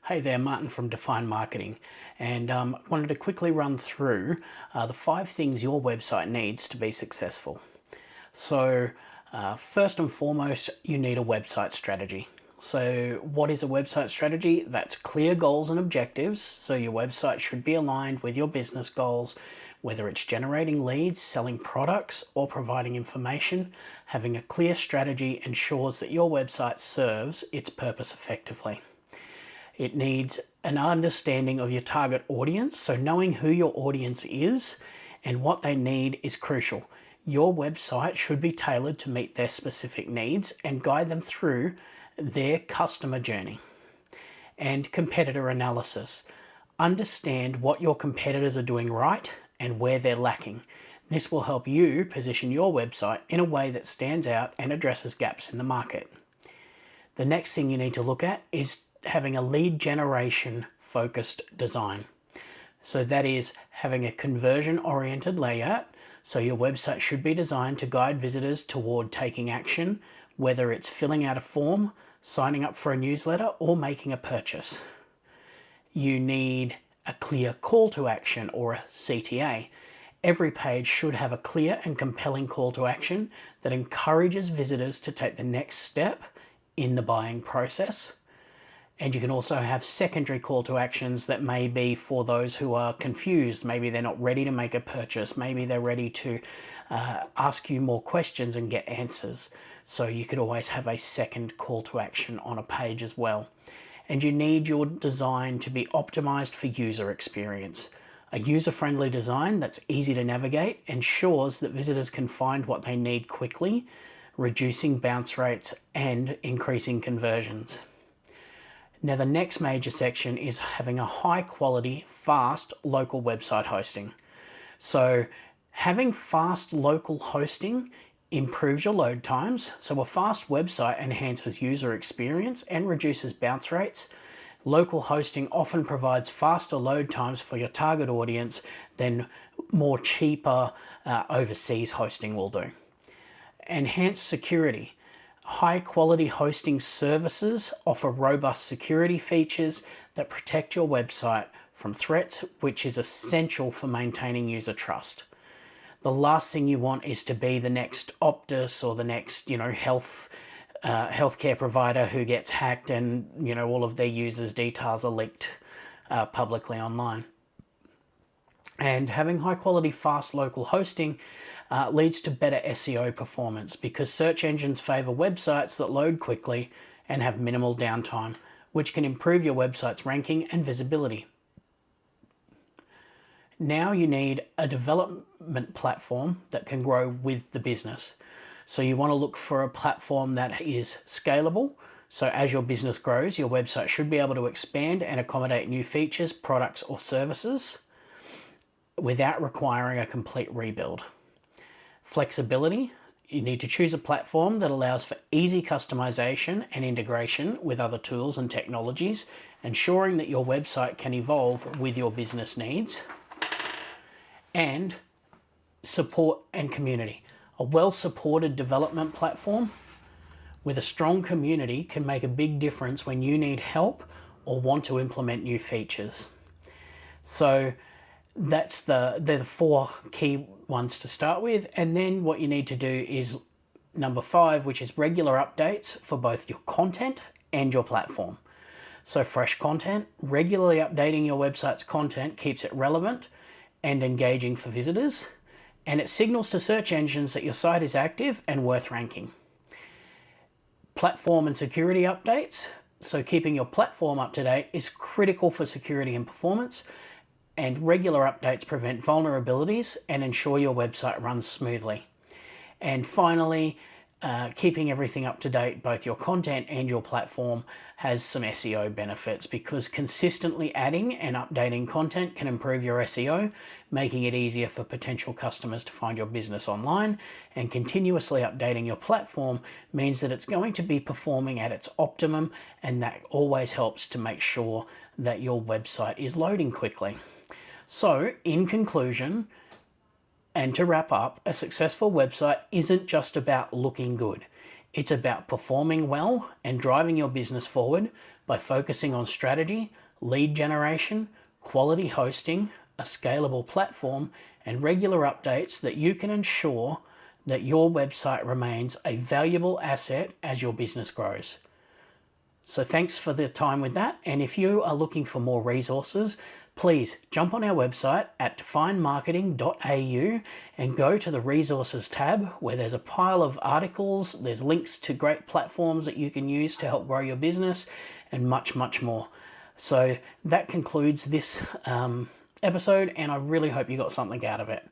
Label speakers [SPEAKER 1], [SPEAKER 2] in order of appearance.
[SPEAKER 1] Hey there, Martin from Define Marketing, and wanted to quickly run through the 5 things your website needs to be successful. So, first and foremost, you need a website strategy. So, what is a website strategy? That's clear goals and objectives. So, your website should be aligned with your business goals, whether it's generating leads, selling products, or providing information. Having a clear strategy ensures that your website serves its purpose effectively. It needs an understanding of your target audience. So knowing who your audience is and what they need is crucial. Your website should be tailored to meet their specific needs and guide them through their customer journey. And competitor analysis. Understand what your competitors are doing right and where they're lacking. This will help you position your website in a way that stands out and addresses gaps in the market. The next thing you need to look at is having a lead generation focused design. So that is having a conversion oriented layout. So your website should be designed to guide visitors toward taking action, whether it's filling out a form, signing up for a newsletter, or making a purchase. You need a clear call to action, or a CTA. Every page should have a clear and compelling call to action that encourages visitors to take the next step in the buying process. And you can also have secondary call to actions that may be for those who are confused. Maybe they're not ready to make a purchase. Maybe they're ready to ask you more questions and get answers. So you could always have a second call to action on a page as well. And you need your design to be optimized for user experience. A user-friendly design that's easy to navigate ensures that visitors can find what they need quickly, reducing bounce rates and increasing conversions. Now, the next major section is having a high quality, fast local website hosting. So having fast local hosting improves your load times. So a fast website enhances user experience and reduces bounce rates. Local hosting often provides faster load times for your target audience than more cheaper overseas hosting will do. Enhanced security. High quality hosting services offer robust security features that protect your website from threats, which is essential for maintaining user trust. The last thing you want is to be the next Optus or the next, healthcare provider who gets hacked and, all of their users' details are leaked publicly online. And having high quality, fast local hosting leads to better SEO performance because search engines favor websites that load quickly and have minimal downtime, which can improve your website's ranking and visibility. Now you need a development platform that can grow with the business. So you want to look for a platform that is scalable. So as your business grows, your website should be able to expand and accommodate new features, products, or services without requiring a complete rebuild. Flexibility. You need to choose a platform that allows for easy customization and integration with other tools and technologies, ensuring that your website can evolve with your business needs. And support and community. A well-supported development platform with a strong community can make a big difference when you need help or want to implement new features. So they're the 4 key ones to start with. And then what you need to do is number 5, which is regular updates for both your content and your platform. So fresh content, regularly updating your website's content keeps it relevant and engaging for visitors, and it signals to search engines that your site is active and worth ranking. Platform and security updates. So keeping your platform up to date is critical for security and performance, and regular updates prevent vulnerabilities and ensure your website runs smoothly. And finally, keeping everything up to date, both your content and your platform, has some SEO benefits because consistently adding and updating content can improve your SEO, making it easier for potential customers to find your business online, and continuously updating your platform means that it's going to be performing at its optimum, and that always helps to make sure that your website is loading quickly. So, in conclusion, and to wrap up, a successful website isn't just about looking good. It's about performing well and driving your business forward by focusing on strategy, lead generation, quality hosting, a scalable platform, and regular updates that you can ensure that your website remains a valuable asset as your business grows. So thanks for the time with that. And if you are looking for more resources, please jump on our website at definemarketing.au and go to the resources tab where there's a pile of articles, there's links to great platforms that you can use to help grow your business, and much, much more. So that concludes this episode, and I really hope you got something out of it.